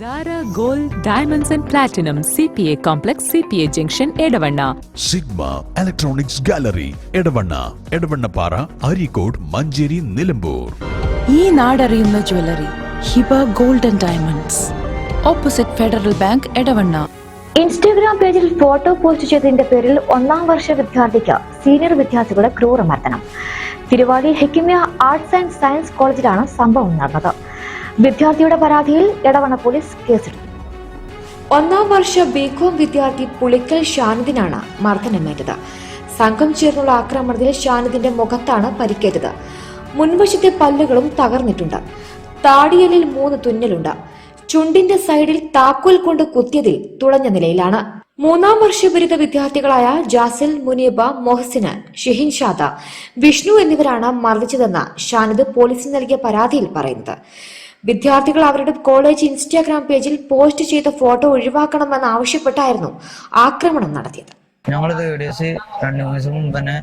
Zara Gold Diamonds and Platinum CPA Complex CPA Junction Edavanna Sigma Electronics Gallery Edavanna Para Arikod Manjeri Nilambur ഈ നാടറിയുന്ന jewellery Hiba gold and diamonds opposite federal bank Edavanna. Instagram പേജിൽ photo post ചെയ്തതിന്റെ പേരിൽ 1ാം വർഷ വിദ്യാർത്ഥിക്ക് senior വിദ്യാർത്ഥികളുടെ ക്രൂരമർദ്ദനം. Thiruvali Hakimiya arts and science കോളേജിലാണ് സംഭവം നടന്നത്. വിദ്യാർത്ഥിയുടെ പരാതിയിൽ എടവണ്ണ പോലീസ് കേസെടുത്തു. 1ാം വർഷ ബികോം വിദ്യാർത്ഥി പുളിക്കൽ ഷാനിദിനാണ് മർദ്ദനമേറ്റത്. സംഘം ചേർന്നുള്ള ആക്രമണത്തിൽ ഷാനിദിന്റെ മുഖത്താണ് പരിക്കേറ്റത്. മുൻവശത്തെ പല്ലുകളും തകർന്നിട്ടുണ്ട്. താടിയലിൽ 3 തുന്നലുണ്ട്. ചുണ്ടിന്റെ സൈഡിൽ താക്കോൽ കൊണ്ട് കുത്തിയതിൽ തുളഞ്ഞ നിലയിലാണ്. 3ാം വർഷ ബിരുദ വിദ്യാർത്ഥികളായ ജാസിൽ, മുനീബ, മൊഹസിന്, ഷിഹിൻ ഷാദ, വിഷ്ണു എന്നിവരാണ് മർദ്ദിച്ചതെന്ന് ഷാനിദ് പോലീസിന് നൽകിയ പരാതിയിൽ പറയുന്നത്. വിദ്യാർത്ഥികൾ അവരുടെ കോളേജ് ഇൻസ്റ്റാഗ്രാം പേജിൽ പോസ്റ്റ് ചെയ്ത ഫോട്ടോ ഒഴിവാക്കണമെന്ന് ആവശ്യപ്പെട്ടായിരുന്നു ആക്രമണം നടത്തിയത്. ഞങ്ങളിത് വീഡിയോസ് 2 ദിവസം മുമ്പ് തന്നെ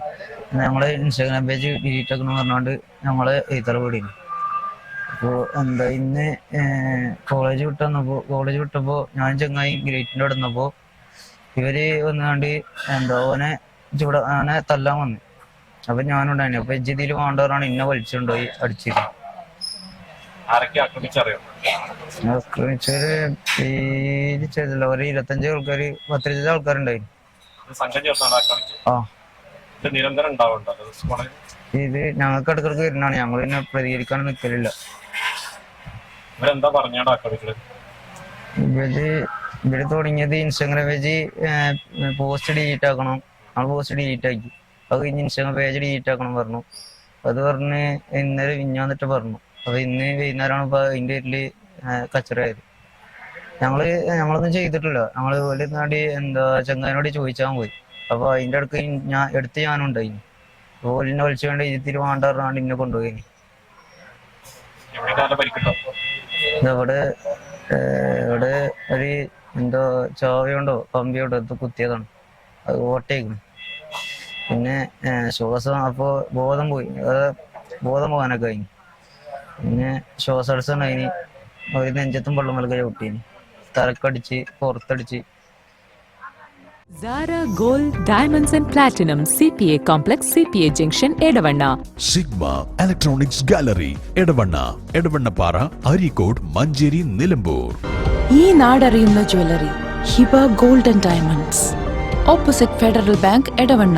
ഞങ്ങളെ ഇൻസ്റ്റാഗ്രാം പേജ് ഡിലീറ്റ് ആക്കണം പറഞ്ഞുകൊണ്ട് ഞങ്ങള് എഴുത്തറ വീടിന്. അപ്പോൾ ഇന്ന് കോളേജ് വിട്ടപ്പോ ഞാൻ ചങ്ങായി ഗ്രേറ്റിൻ്റെ അവിടെ നിന്നപ്പോ ഇവര് വന്നുകൊണ്ട് ഓനെ തല്ലാൻ വന്നു. അപ്പൊ ഞാനുണ്ടായിരുന്നു. അപ്പൊ എജ്ജിതിൽ വേണ്ടവരാണ് ഇന്നെ വലിച്ചുകൊണ്ടുപോയി അടിച്ചിരുന്നു. ആക്രമിച്ചൊരു പേര് ചെയ്തില്ല. ഒരു 25 ആൾക്കാര് 10-20 ആൾക്കാരുണ്ടായിരുന്നു. ഇത് ഞങ്ങൾക്ക് ഇടക്കിടക്ക് വരുന്നതാണ്. ഞങ്ങൾ പിന്നെ പ്രതികരിക്കാൻ നിൽക്കലില്ല. ഇവര് തുടങ്ങിയത് ഇൻസ്റ്റാഗ്രാം പേജ് പോസ്റ്റ് ഡിലീറ്റ് ആക്കണം. നമ്മൾ പോസ്റ്റ് ഡിലീറ്റ് ആക്കി. അത് കഴിഞ്ഞ് ഇൻസ്റ്റാഗ്രാം പേജ് ഡിലീറ്റ് ആക്കണം പറഞ്ഞു. അത് പറഞ്ഞ് ഇന്നലെ വിഞ്ഞാന്നിട്ട് പറഞ്ഞു. അപ്പൊ ഇന്ന് വൈകുന്നേരമാണ് ഇപ്പൊ അതിന്റെ പേരില് കച്ചറായത്. ഞങ്ങളൊന്നും ചെയ്തിട്ടില്ല. ഞങ്ങള് പോലെ നാടി ചങ്ങാനോട് ചോദിച്ചാൻ പോയി. അപ്പൊ അതിന്റെ അടുക്ക് ഞാനുണ്ടായി. ഓലിനെ വിളിച്ചുകൊണ്ട് ഇതിൽ വേണ്ട പറഞ്ഞാണ്ട് ഇന്നെ കൊണ്ടുപോയി. ഇവിടെ ഒരു ചോവയുണ്ടോ കമ്പിയോണ്ടോ ഇത് കുത്തിയതാണ്. അത് ഓട്ടേക്കുന്നു. പിന്നെ ശ്വാസം അപ്പൊ ബോധം പോകാനൊക്കെ കഴിഞ്ഞു. പിന്നെ ശ്വാസടച്ചാണ് അതിന് ഒരു നെഞ്ചത്തും വെള്ളമൊക്കെ ചവിട്ടീന്. തലക്കടിച്ച് പുറത്തടിച്ച്. Zara Gold Diamonds and Platinum CPA Complex CPA Junction Edavanna Sigma Electronics Gallery Edavanna Para Arikod Manjeri Nilambur ഈ നാടറിയുന്ന jewellery Hiba gold and diamonds opposite federal bank Edavanna.